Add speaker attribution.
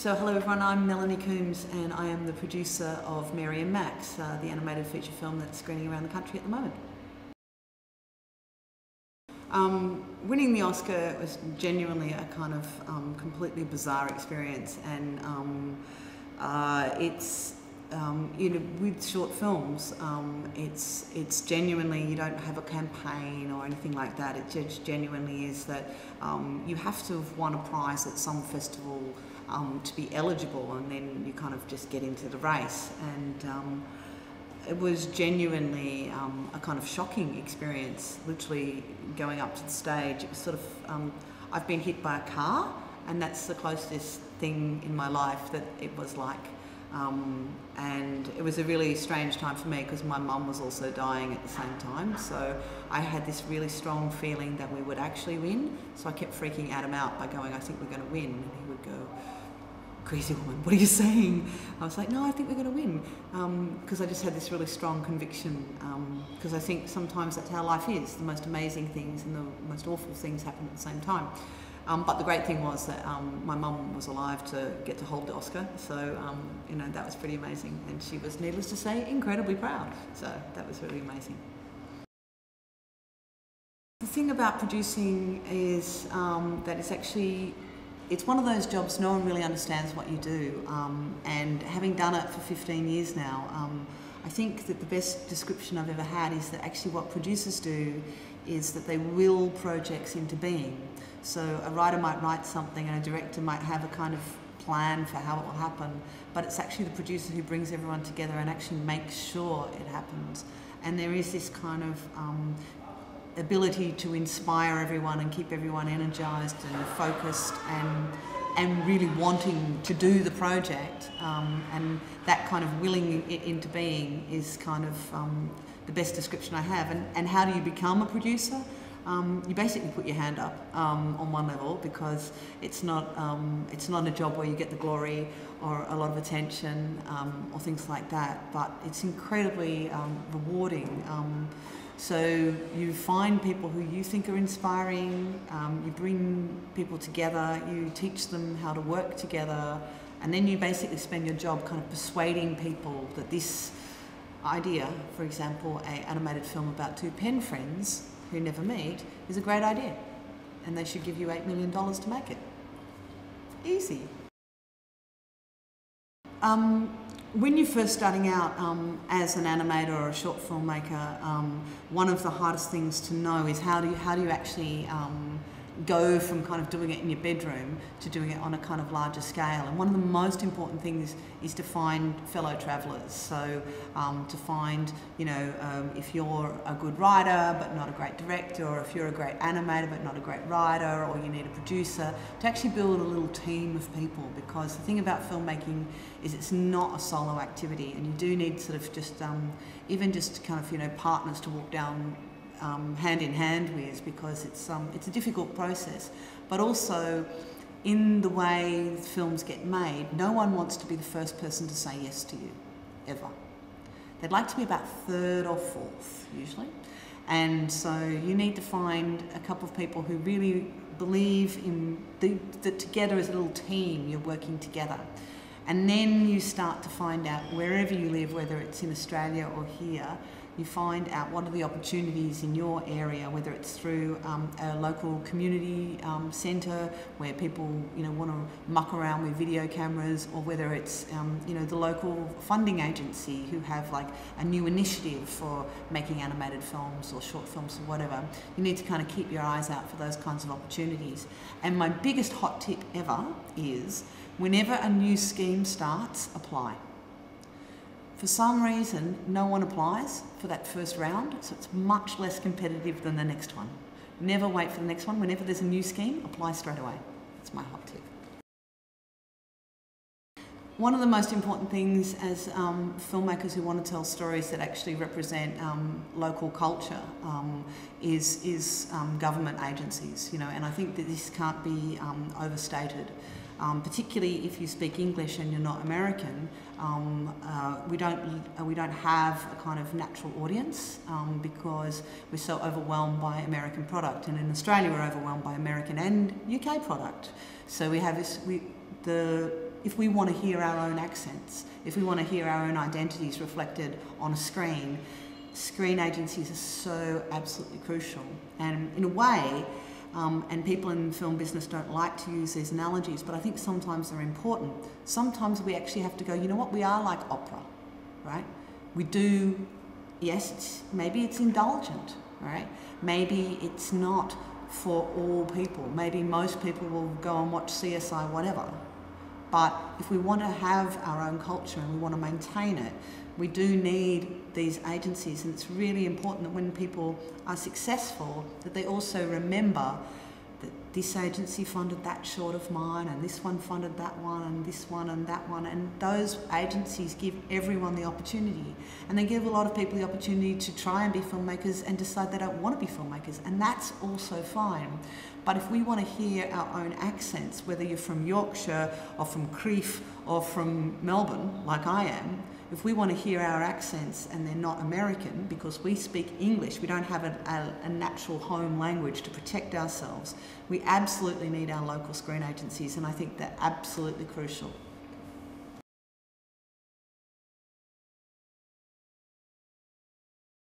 Speaker 1: So hello everyone, I'm Melanie Coombs and I am the producer of Mary and Max, the animated feature film that's screening around the country at the moment. Winning the Oscar was genuinely a kind of completely bizarre experience, and it's with short films, it's genuinely, you don't have a campaign or anything like that. It just genuinely is that you have to have won a prize at some festival to be eligible, and then you kind of just get into the race. And it was genuinely a kind of shocking experience, literally going up to the stage. It was sort of, I've been hit by a car, and that's the closest thing in my life that it was like. And it was a really strange time for me because my mum was also dying at the same time, so I had this really strong feeling that we would actually win. So I kept freaking Adam out by going, I think we're going to win, and he would go, crazy woman, what are you saying? I was like, no, I think we're going to win, because I just had this really strong conviction, because I think sometimes that's how life is. The most amazing things and the most awful things happen at the same time. But the great thing was that my mum was alive to get to hold the Oscar, so that was pretty amazing, and she was, needless to say, incredibly proud. So that was really amazing. The thing about producing is that it's one of those jobs no one really understands what you do, and having done it for 15 years now, I think that the best description I've ever had is that actually what producers do is that they will projects into being. So a writer might write something and a director might have a kind of plan for how it will happen, but it's actually the producer who brings everyone together and actually makes sure it happens. And there is this kind of ability to inspire everyone and keep everyone energised and focused and really wanting to do the project, and that kind of willing it into being is kind of the best description I have. And how do you become a producer? You basically put your hand up on one level, because it's not a job where you get the glory or a lot of attention or things like that, but it's incredibly rewarding. So you find people who you think are inspiring, you bring people together, you teach them how to work together, and then you basically spend your job kind of persuading people that this idea, for example, an animated film about two pen friends who never meet, is a great idea, and they should give you $8 million to make it. Easy. When you're first starting out as an animator or a short filmmaker, one of the hardest things to know is how do you actually go from kind of doing it in your bedroom to doing it on a kind of larger scale. And one of the most important things is to find fellow travellers. So to find, if you're a good writer but not a great director, or if you're a great animator but not a great writer, or you need a producer, to actually build a little team of people. Because the thing about filmmaking is it's not a solo activity, and you do need sort of just even just kind of partners to walk down hand in hand with, because it's a difficult process. But also, in the way films get made, no one wants to be the first person to say yes to you, ever. They'd like to be about third or fourth, usually. And so you need to find a couple of people who really believe in that together as a little team, you're working together. And then you start to find out, wherever you live, whether it's in Australia or here, you find out what are the opportunities in your area, whether it's through a local community centre where people want to muck around with video cameras, or whether it's the local funding agency who have like a new initiative for making animated films or short films or whatever. You need to kind of keep your eyes out for those kinds of opportunities. And my biggest hot tip ever is, whenever a new scheme starts, apply. For some reason, no one applies for that first round, so it's much less competitive than the next one. Never wait for the next one. Whenever there's a new scheme, apply straight away. That's my hot tip. One of the most important things as filmmakers who want to tell stories that actually represent local culture is government agencies, and I think that this can't be overstated. Particularly if you speak English and you're not American, we don't have a kind of natural audience because we're so overwhelmed by American product, and in Australia we're overwhelmed by American and UK product. So we have the if we want to hear our own accents, if we want to hear our own identities reflected on a screen, screen agencies are so absolutely crucial. And in a way, and people in the film business don't like to use these analogies, but I think sometimes they're important. Sometimes we actually have to go, you know what, we are like opera, right? We do, yes, maybe it's indulgent, right? Maybe it's not for all people. Maybe most people will go and watch CSI, whatever. But if we want to have our own culture and we want to maintain it, we do need these agencies, and it's really important that when people are successful, that they also remember that this agency funded that short of mine, and this one funded that one, and this one and that one, and those agencies give everyone the opportunity, and they give a lot of people the opportunity to try and be filmmakers and decide they don't want to be filmmakers, and that's also fine. But if we want to hear our own accents, whether you're from Yorkshire or from Crieff or from Melbourne, like I am, if we want to hear our accents and they're not American because we speak English, we don't have a natural home language to protect ourselves, we absolutely need our local screen agencies, and I think they're absolutely crucial.